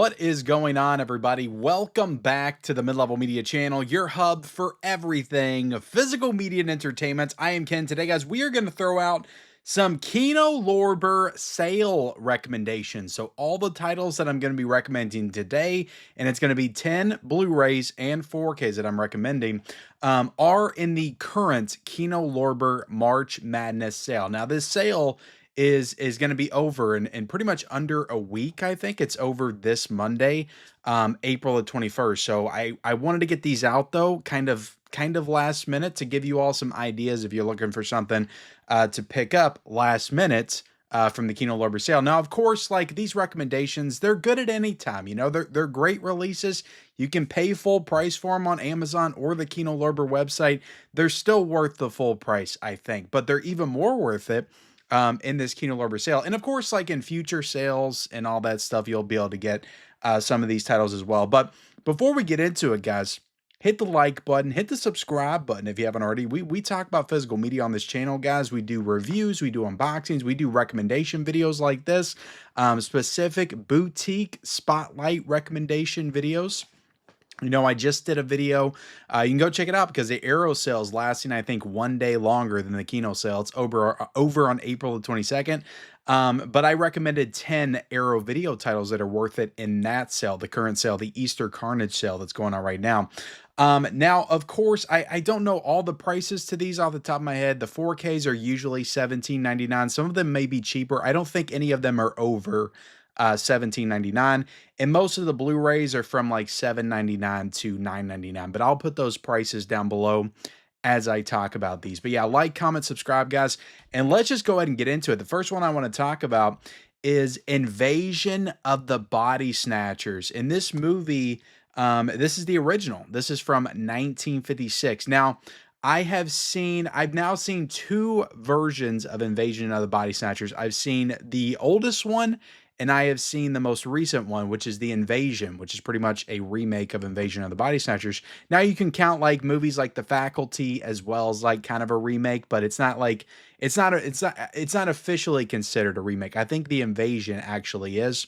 What is going on, everybody? Welcome back to the Mid-Level Media channel, your hub for everything physical media and entertainment. I am Ken. Today, guys, we are going to throw out some Kino Lorber sale recommendations. So all the titles that I'm going to be recommending today, and it's going to be 10 Blu-rays and 4Ks that I'm recommending, are in the current Kino Lorber March Madness sale. Now, this sale is going to be over in pretty much under a week. I think it's over this Monday, April the 21st. So I wanted to get these out though, kind of last minute, to give you all some ideas if you're looking for something to pick up last minute from the Kino Lorber sale. Now, of course, like these recommendations, they're good at any time. You know, they're great releases. You can pay full price for them on Amazon or the Kino Lorber website. They're still worth the full price, I think, but they're even more worth it in this Kino Lorber sale. And of course, like in future sales and all that stuff, you'll be able to get some of these titles as well. But before we get into it, guys, hit the like button, hit the subscribe button if you haven't already. We talk about physical media on this channel, guys. We do reviews, we do unboxings, we do recommendation videos like this, specific boutique spotlight recommendation videos. You know, I just did a video. You can go check it out because the Arrow sale is lasting, I think, one day longer than the Kino sale. It's over on April the 22nd. But I recommended 10 Arrow video titles that are worth it in that sale, the current sale, the Easter Carnage sale that's going on right now. Now, of course, I don't know all the prices to these off the top of my head. The 4Ks are usually $17.99. Some of them may be cheaper. I don't think any of them are over $17.99, and most of the Blu-rays are from like $7.99 to $9.99, but I'll put those prices down below as I talk about these. But yeah, like, comment, subscribe, guys, and let's just go ahead and get into it. The first one I want to talk about is Invasion of the Body Snatchers. In this movie, this is the original. This is from 1956. Now, I've now seen two versions of Invasion of the Body Snatchers. I've seen the oldest one, and I have seen the most recent one, which is The Invasion, which is pretty much a remake of Invasion of the Body Snatchers. Now you can count like movies like The Faculty as well as like kind of a remake, but it's not like it's not officially considered a remake. I think The Invasion actually is.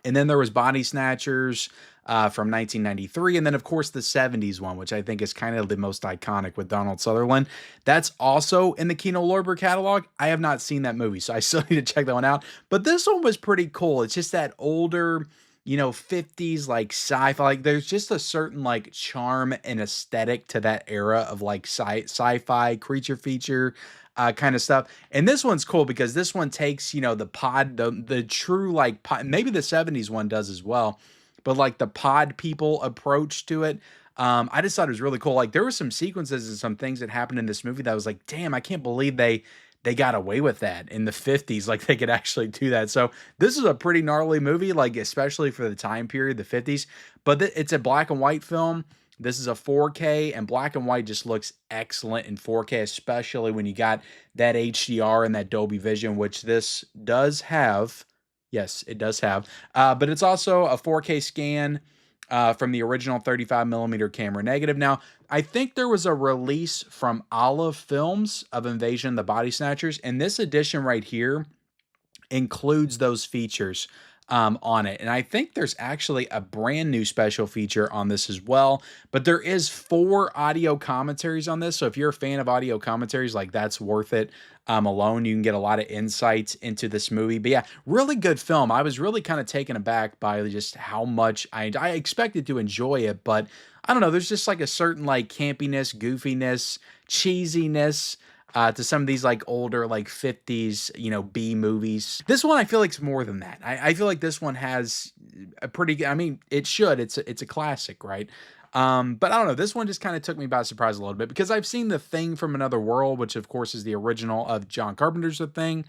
And then there was Body Snatchers from 1993. And then, of course, the 70s one, which I think is kind of the most iconic with Donald Sutherland. That's also in the Kino Lorber catalog. I have not seen that movie, so I still need to check that one out. But this one was pretty cool. It's just that older, you know, 50s, like sci-fi. Like there's just a certain like charm and aesthetic to that era of like sci-fi creature feature kind of stuff. And this one's cool because this one takes, you know, the true like pod, maybe the 70s one does as well, but like the pod people approach to it. I just thought it was really cool. Like there were some sequences and some things that happened in this movie that was like, damn, I can't believe they got away with that in the 50s. Like they could actually do that. So this is a pretty gnarly movie, like especially for the time period, the 50s, but it's a black and white film. This is a 4K, and black and white just looks excellent in 4K, especially when you got that HDR and that Dolby Vision, which this does have. Yes, it does have. But it's also a 4K scan from the original 35mm camera negative. Now, I think there was a release from Olive Films of Invasion of the Body Snatchers, and this edition right here includes those features on it. And I think there's actually a brand new special feature on this as well, but there is 4 audio commentaries on this. So if you're a fan of audio commentaries, like that's worth it alone. You can get a lot of insights into this movie. But yeah, really good film. I was really kind of taken aback by just how much I expected to enjoy it, but I don't know, there's just like a certain like campiness, goofiness, cheesiness to some of these like older like 50s, you know, B movies. This one I feel like is more than that. I feel like this one has a pretty, I mean, it should. It's a classic, right? But I don't know. This one just kind of took me by surprise a little bit because I've seen The Thing from Another World, which of course is the original of John Carpenter's The Thing,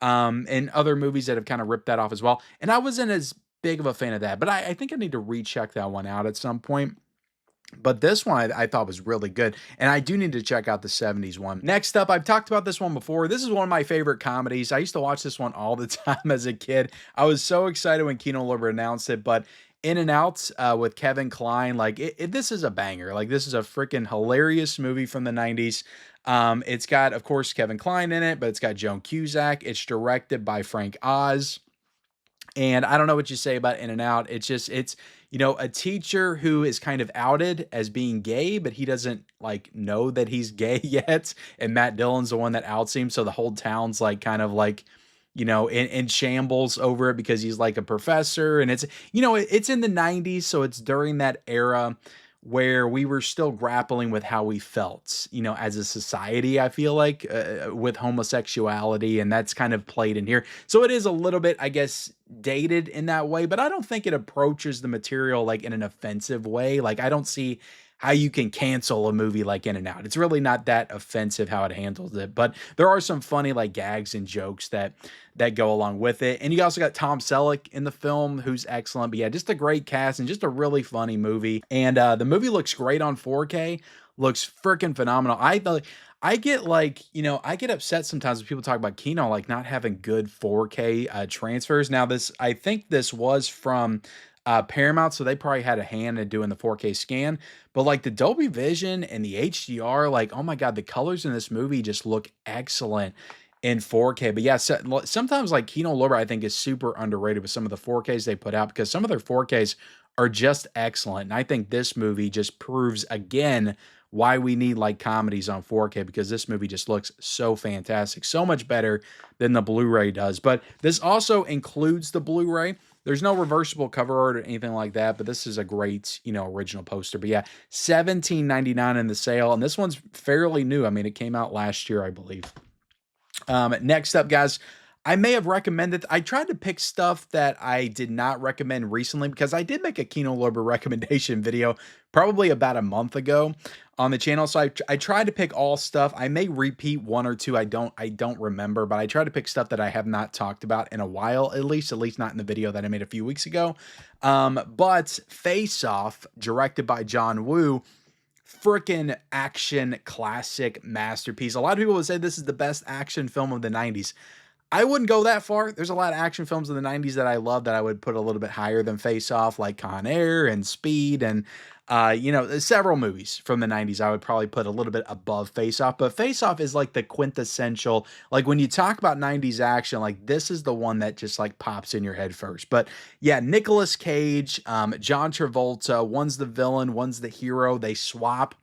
and other movies that have kind of ripped that off as well. And I wasn't as big of a fan of that, but I think I need to recheck that one out at some point. But this one I thought was really good, and I do need to check out the 70s one. Next up, I've talked about this one before. This is one of my favorite comedies. I used to watch this one all the time as a kid. I was so excited when Kino Lorber announced it, but In and Out with Kevin Kline, like this is a banger. Like this is a freaking hilarious movie from the 90s. It's got, of course, Kevin Kline in it, but it's got Joan Cusack. It's directed by Frank Oz. And I don't know what you say about In and Out. You know, a teacher who is kind of outed as being gay, but he doesn't like know that he's gay yet. And Matt Dillon's the one that outs him. So the whole town's like kind of like, you know, in shambles over it because he's like a professor. And it's in the 90s. So it's during that era where we were still grappling with how we felt, you know, as a society, I feel like, with homosexuality, and that's kind of played in here. So it is a little bit, I guess, dated in that way, but I don't think it approaches the material like in an offensive way. Like, I don't see how you can cancel a movie like In and Out. It's really not that offensive how it handles it, but there are some funny like gags and jokes that go along with it. And you also got Tom Selleck in the film, who's excellent. But yeah, just a great cast and just a really funny movie. And the movie looks great on 4K. Looks freaking phenomenal. I get like, you know, I get upset sometimes when people talk about Kino like not having good 4K transfers. Now I think this was from Paramount, so they probably had a hand in doing the 4K scan. But like the Dolby Vision and the HDR, like, oh my God, the colors in this movie just look excellent in 4K. But yeah, sometimes like Kino Lorber, I think, is super underrated with some of the 4Ks they put out because some of their 4Ks are just excellent. And I think this movie just proves again why we need like comedies on 4K, because this movie just looks so fantastic, so much better than the Blu-ray does. But this also includes the Blu-ray. There's no reversible cover art or anything like that, but this is a great, you know, original poster. But yeah, $17.99 in the sale, and this one's fairly new. I mean, it came out last year, I believe. Next up, guys, I may have recommended, I tried to pick stuff that I did not recommend recently because I did make a Kino Lorber recommendation video probably about a month ago on the channel. So I tried to pick all stuff. I may repeat one or two. I don't remember, but I tried to pick stuff that I have not talked about in a while, at least not in the video that I made a few weeks ago. But Face Off, directed by John Woo, freaking action classic masterpiece. A lot of people would say this is the best action film of the 90s. I wouldn't go that far. There's a lot of action films in the 90s that I love that I would put a little bit higher than Face Off, like Con Air and Speed, and you know, several movies from the 90s I would probably put a little bit above Face Off. But Face Off is like the quintessential, like when you talk about 90s action, like this is the one that just like pops in your head first. But yeah, Nicolas Cage, John Travolta, one's the villain, one's the hero. They swap.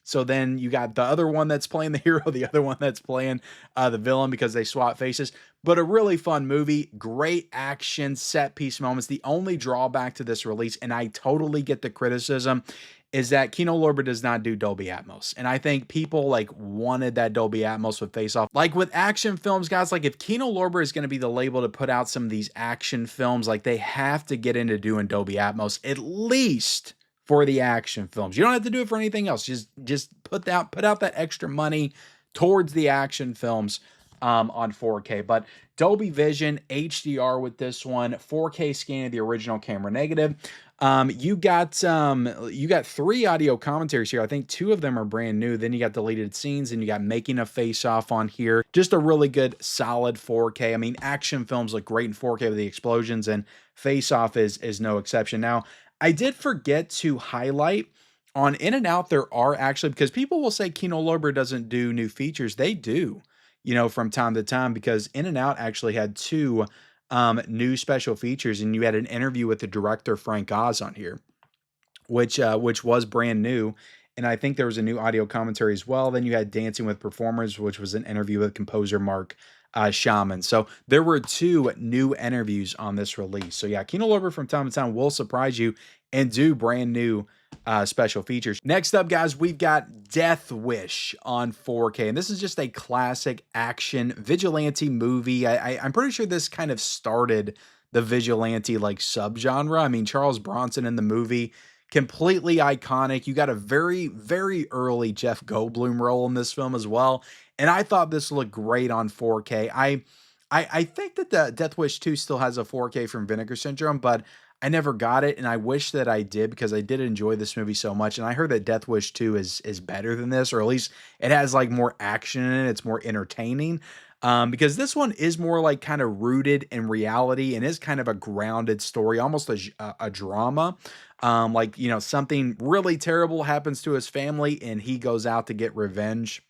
So then you got the other one that's playing the hero, the other one that's playing the villain, because they swap faces. But a really fun movie, great action, set piece moments. The only drawback to this release, and I totally get the criticism, is that Kino Lorber does not do Dolby Atmos. And I think people like wanted that Dolby Atmos with Face Off. Like with action films, guys, like if Kino Lorber is going to be the label to put out some of these action films, like they have to get into doing Dolby Atmos, at least for the action films. You don't have to do it for anything else. Just put out that extra money towards the action films on 4K. But Dolby Vision, HDR with this one, 4K scan of the original camera negative. You got 3 audio commentaries here. I think 2 of them are brand new. Then you got deleted scenes, and you got Making a Face Off on here. Just a really good, solid 4K. I mean, action films look great in 4K with the explosions, and Face Off is no exception. Now, I did forget to highlight on In and Out, there are actually, because people will say Kino Lorber doesn't do new features. They do, you know, from time to time, because In and Out actually had 2 new special features, and you had an interview with the director Frank Oz on here, which was brand new. And I think there was a new audio commentary as well. Then you had Dancing with Performers, which was an interview with composer Mark Shaman. So there were 2 new interviews on this release. So yeah, Kino Lorber from time to time will surprise you and do brand new special features. Next up, guys, we've got Death Wish on 4K. And this is just a classic action vigilante movie. I'm pretty sure this kind of started the vigilante like subgenre. I mean, Charles Bronson in the movie, completely iconic. You got a very, very early Jeff Goldblum role in this film as well. And I thought this looked great on 4K. I think that the Death Wish 2 still has a 4K from Vinegar Syndrome, but I never got it, and I wish that I did, because I did enjoy this movie so much. And I heard that Death Wish 2 is better than this, or at least it has like more action in it. It's more entertaining. Because this one is more like kind of rooted in reality and is kind of a grounded story, almost a drama. Like, you know, something really terrible happens to his family and he goes out to get revenge,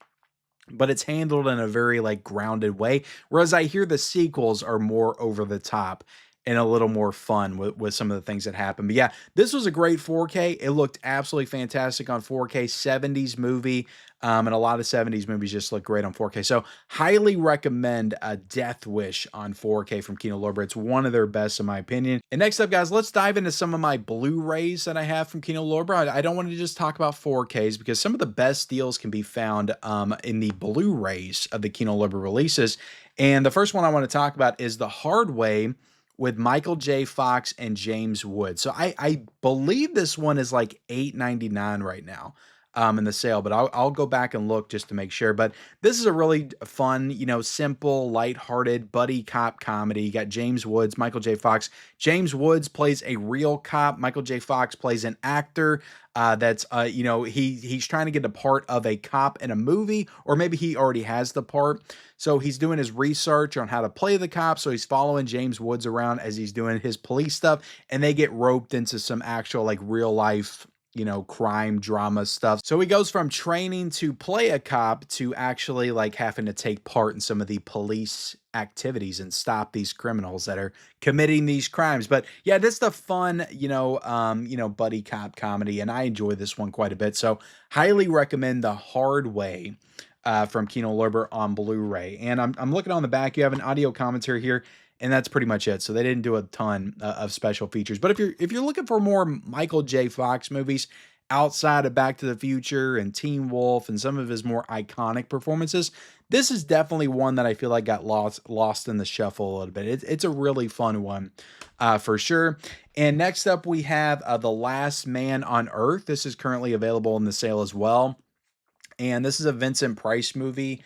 but it's handled in a very like grounded way. Whereas I hear the sequels are more over the top and a little more fun with some of the things that happen. But yeah, this was a great 4K. It looked absolutely fantastic on 4K. 70s movie. And a lot of 70s movies just look great on 4K. So highly recommend Death Wish on 4K from Kino Lorber. It's one of their best in my opinion. And next up, guys, let's dive into some of my Blu-rays that I have from Kino Lorber. I don't want to just talk about 4Ks because some of the best deals can be found in the Blu-rays of the Kino Lorber releases. And the first one I want to talk about is The Hard Way with Michael J. Fox and James Woods. So I believe this one is like $8.99 right now in the sale, but I'll go back and look just to make sure. But this is a really fun, simple, lighthearted buddy cop comedy. You got James Woods, Michael J. Fox. James Woods plays a real cop. Michael J. Fox plays an actor that's he's trying to get a part of a cop in a movie, or maybe he already has the part. So he's doing his research on how to play the cop. So he's following James Woods around as he's doing his police stuff, and they get roped into some actual like real life crime drama stuff. So he goes from training to play a cop to actually like having to take part in some of the police activities and stop these criminals that are committing these crimes. But yeah, this is the fun, buddy cop comedy, and I enjoy this one quite a bit. So highly recommend The Hard Way from Kino Lorber on Blu-ray. And I'm looking on the back. You have an audio commentary here, and that's pretty much it. So they didn't do a ton of special features. But if you're looking for more Michael J. Fox movies outside of Back to the Future and Teen Wolf and some of his more iconic performances, this is definitely one that I feel like got lost in the shuffle a little bit. It's a really fun one for sure. And next up, we have The Last Man on Earth. This is currently available in the sale as well. And this is a Vincent Price movie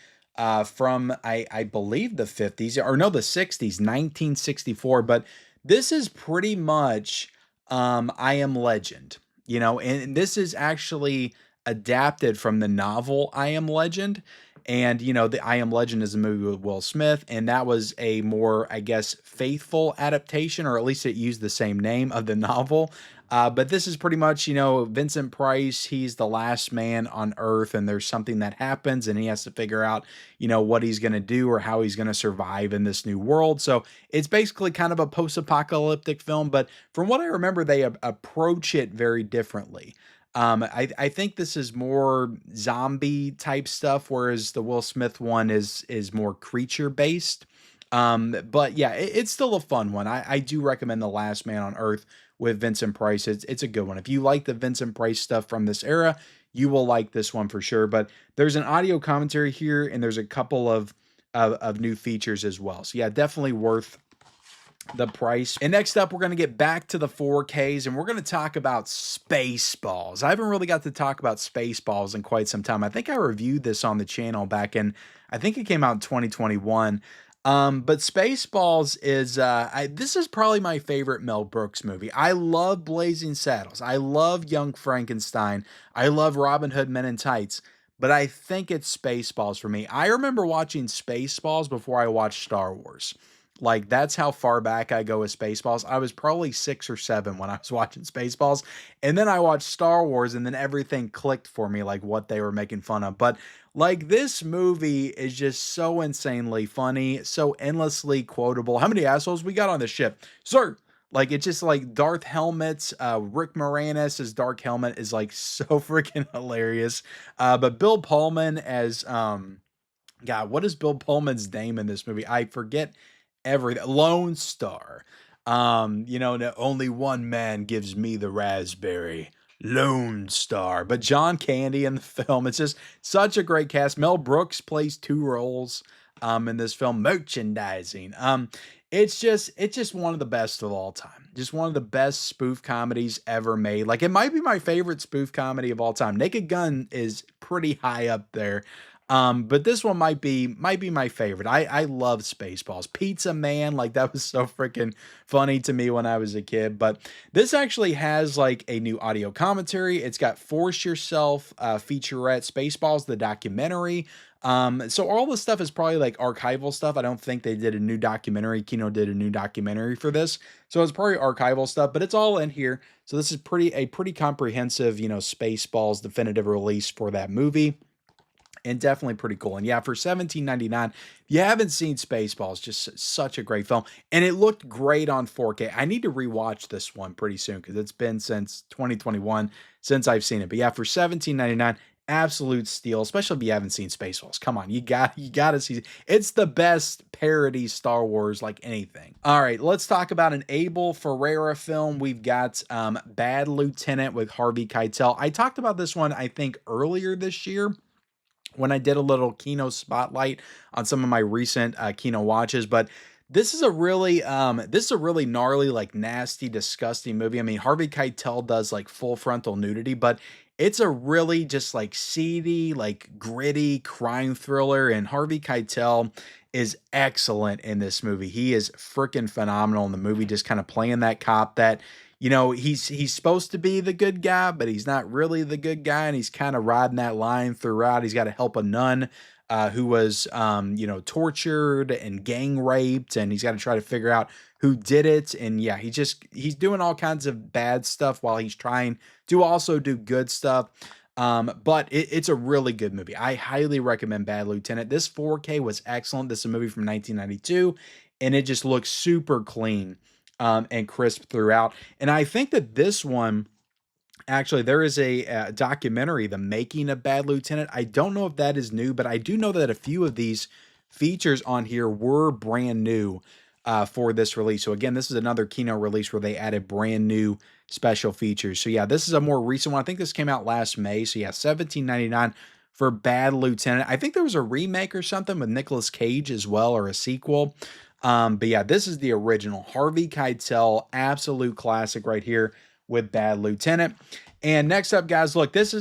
from, I believe, the 50s, or no, the 60s, 1964. But this is pretty much I Am Legend, and this is actually adapted from the novel I Am Legend. And, the I Am Legend is a movie with Will Smith, and that was a more, I guess, faithful adaptation, or at least it used the same name of the novel. But this is pretty much, Vincent Price, he's the last man on Earth, and there's something that happens, and he has to figure out, what he's going to do or how he's going to survive in this new world. So it's basically kind of a post-apocalyptic film, but from what I remember, they approach it very differently. I think this is more zombie type stuff, whereas the Will Smith one is more creature based. But yeah, it's still a fun one. I do recommend The Last Man on Earth with Vincent Price. It's a good one. If you like the Vincent Price stuff from this era, you will like this one for sure. But there's an audio commentary here, and there's a couple of new features as well. So yeah, definitely worth the price. And next up, we're going to get back to the 4Ks, and we're going to talk about Spaceballs. I haven't really got to talk about Spaceballs in quite some time. I think I reviewed this on the channel back in, I think it came out in 2021. But Spaceballs is, this is probably my favorite Mel Brooks movie. I love Blazing Saddles. I love Young Frankenstein. I love Robin Hood Men in Tights. But I think it's Spaceballs for me. I remember watching Spaceballs before I watched Star Wars. Like, that's how far back I go with Spaceballs. I was probably 6 or 7 when I was watching Spaceballs. And then I watched Star Wars, and then everything clicked for me, like what they were making fun of. But like, this movie is just so insanely funny, so endlessly quotable. How many assholes we got on the ship? Sir! Like, it's just like Darth Helmet's, Rick Moranis as Dark Helmet is like so freaking hilarious. But Bill Pullman as, God, what is Bill Pullman's name in this movie? I forget everything. Lone Star. Only one man gives me the raspberry. Lone Star. But John Candy in the film, it's just such a great cast. Mel Brooks plays 2 roles in this film. Merchandising. It's just one of the best of all time. Just one of the best spoof comedies ever made. Like, it might be my favorite spoof comedy of all time. Naked Gun is pretty high up there. But this one might be my favorite. I love Spaceballs. Pizza Man, like, that was so freaking funny to me when I was a kid. But this actually has like a new audio commentary. It's got Force Yourself, featurette, Spaceballs, the documentary. So all this stuff is probably like archival stuff. I don't think they did a new documentary. Kino did a new documentary for this. So it's probably archival stuff, but it's all in here. So this is a pretty comprehensive, Spaceballs definitive release for that movie. and definitely pretty cool. And yeah, for 17.99, if you haven't seen Spaceballs, just such a great film, and it looked great on 4K. I need to rewatch this one pretty soon because it's been since 2021 since I've seen it. But yeah, for 17.99, absolute steal, especially if you haven't seen Spaceballs. Come on, you gotta see it. It's the best parody Star Wars like anything. All right, let's talk about an Abel Ferrara film. We've got Bad Lieutenant with Harvey Keitel. I talked about this one, I think, earlier this year when I did a little Kino spotlight on some of my recent Kino watches, but this is a really gnarly, like nasty, disgusting movie. I mean, Harvey Keitel does like full frontal nudity, but it's a really just like seedy, like gritty crime thriller, and Harvey Keitel is excellent in this movie. He is freaking phenomenal in the movie, just kind of playing that cop that he's supposed to be the good guy, but he's not really the good guy, and he's kind of riding that line throughout. He's got to help a nun who was, tortured and gang raped, and he's got to try to figure out who did it. And yeah, he's doing all kinds of bad stuff while he's trying to also do good stuff. But it's a really good movie. I highly recommend Bad Lieutenant. This 4K was excellent. This is a movie from 1992, and it just looks super clean and crisp throughout. And I think that this one, actually, there is a documentary, The Making of Bad Lieutenant. I don't know if that is new, but I do know that a few of these features on here were brand new for this release. So again, this is another Kino release where they added brand new special features. So yeah, this is a more recent one. I think this came out last May. So yeah, 17.99 for Bad Lieutenant. I think there was a remake or something with Nicolas Cage as well, or a sequel. But yeah, this is the original Harvey Keitel, absolute classic right here with Bad Lieutenant. And next up, guys, look, this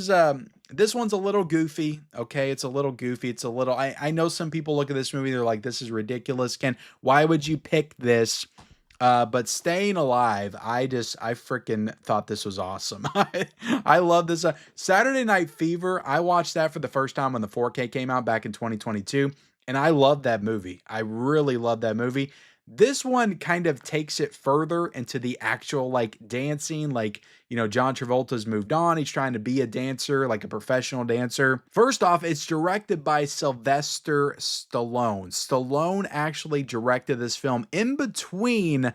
one's a little goofy. Okay, it's a little goofy. It's a little. I know some people look at this movie, they're like, "This is ridiculous, Ken. Why would you pick this?" But Staying Alive, I freaking thought this was awesome. I love this. Saturday Night Fever, I watched that for the first time when the 4K came out back in 2022, and I love that movie. I really love that movie. This one kind of takes it further into the actual like dancing, like, John Travolta's moved on. He's trying to be a dancer, like a professional dancer. First off, it's directed by Sylvester Stallone. Stallone actually directed this film in between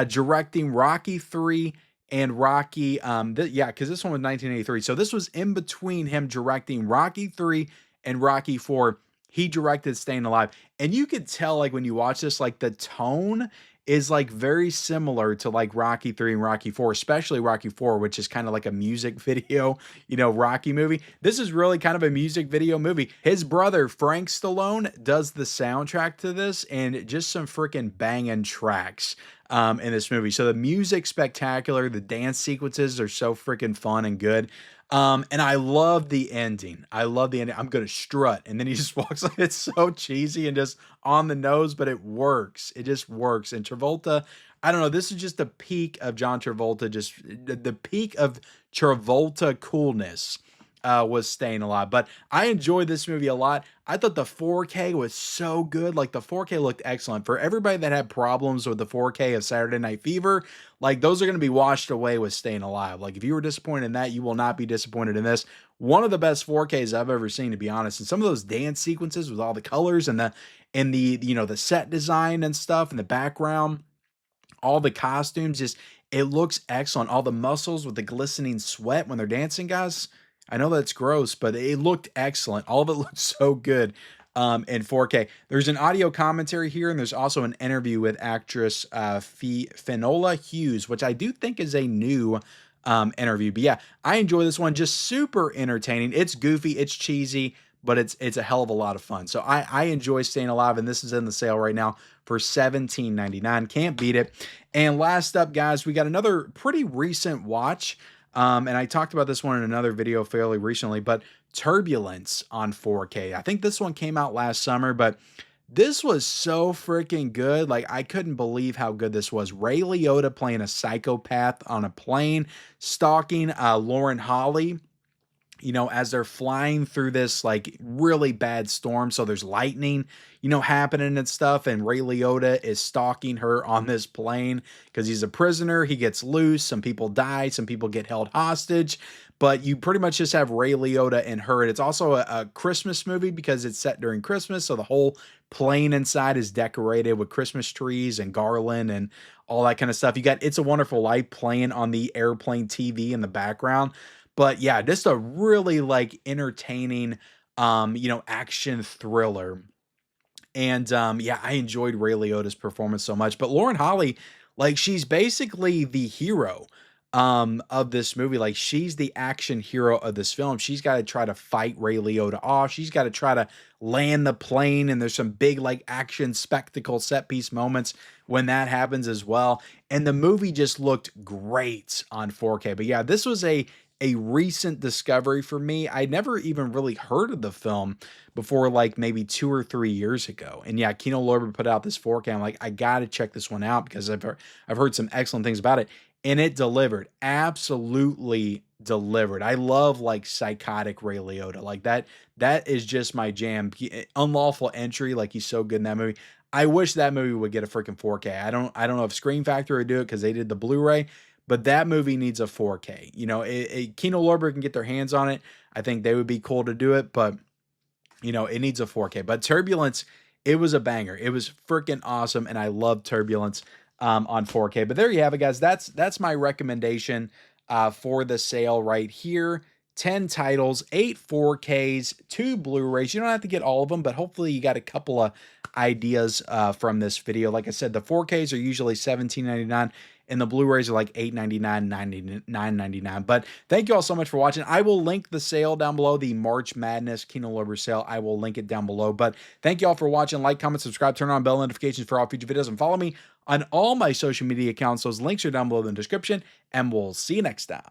directing Rocky 3 and Rocky, because this one was 1983. So this was in between him directing Rocky 3 and Rocky 4. He directed Staying Alive. And you could tell, like, when you watch this, like, the tone is, like, very similar to, like, Rocky 3 and Rocky 4, especially Rocky 4, which is kind of like a music video, Rocky movie. This is really kind of a music video movie. His brother, Frank Stallone, does the soundtrack to this, and just some freaking banging tracks in this movie. So the music's spectacular. The dance sequences are so freaking fun and good. And I love the ending. I love the ending. I'm gonna strut, and then he just walks like it's so cheesy and just on the nose, but it works. It just works. And Travolta, I don't know. This is just the peak of John Travolta. Just the peak of Travolta coolness was Staying Alive. But I enjoyed this movie a lot. I thought the 4K was so good. Like, the 4K looked excellent. For everybody that had problems with the 4K of Saturday Night Fever, like, those are going to be washed away with Staying Alive. Like, if you were disappointed in that, you will not be disappointed in this. One of the best 4Ks I've ever seen, to be honest. And some of those dance sequences with all the colors and the set design and stuff in the background, all the costumes, just, it looks excellent. All the muscles with the glistening sweat when they're dancing, guys. I know that's gross, but it looked excellent. All of it looked so good in 4K. There's an audio commentary here, and there's also an interview with actress Finola Hughes, which I do think is a new interview. But yeah, I enjoy this one. Just super entertaining. It's goofy, it's cheesy, but it's a hell of a lot of fun. So I enjoy Staying Alive, and this is in the sale right now for $17.99. Can't beat it. And last up, guys, we got another pretty recent watch. And I talked about this one in another video fairly recently, but Turbulence on 4K. I think this one came out last summer, but this was so freaking good. Like, I couldn't believe how good this was. Ray Liotta playing a psychopath on a plane, stalking Lauren Holly, as they're flying through this like really bad storm. So there's lightning, happening and stuff. And Ray Liotta is stalking her on this plane because he's a prisoner. He gets loose. Some people die. Some people get held hostage. but you pretty much just have Ray Liotta and her. And it's also a Christmas movie because it's set during Christmas. So the whole plane inside is decorated with Christmas trees and garland and all that kind of stuff. You got It's a Wonderful Life playing on the airplane TV in the background. But yeah, just a really like entertaining, action thriller. And yeah, I enjoyed Ray Liotta's performance so much. But Lauren Holly, like she's basically the hero of this movie. Like she's the action hero of this film. She's got to try to fight Ray Liotta off. She's got to try to land the plane, and there's some big like action spectacle set piece moments when that happens as well. And the movie just looked great on 4K. But yeah, this was a recent discovery for me. I never even really heard of the film before like maybe 2 or 3 years ago. And yeah, Kino Lorber put out this 4K. I'm like, I got to check this one out because I've heard some excellent things about it. And it delivered, absolutely delivered. I love like psychotic Ray Liotta. Like that is just my jam. Unlawful Entry, like he's so good in that movie. I wish that movie would get a freaking 4K. I don't know if Scream Factory would do it because they did the Blu-ray, but that movie needs a 4K. Kino Lorber can get their hands on it. I think they would be cool to do it, but it needs a 4K. But Turbulence, it was a banger. It was freaking awesome, and I love Turbulence on 4K. But there you have it, guys. That's my recommendation for the sale right here. 10 titles, 8 4Ks, 2 Blu-rays. You don't have to get all of them, but hopefully you got a couple of ideas from this video. Like I said, the 4Ks are usually $17.99, and the Blu-rays are like $8.99, $9.99. But thank you all so much for watching. I will link the sale down below, the March Madness Kino Lorber sale. I will link it down below. But thank you all for watching. Like, comment, subscribe, turn on bell notifications for all future videos, and follow me on all my social media accounts. Those links are down below in the description, and we'll see you next time.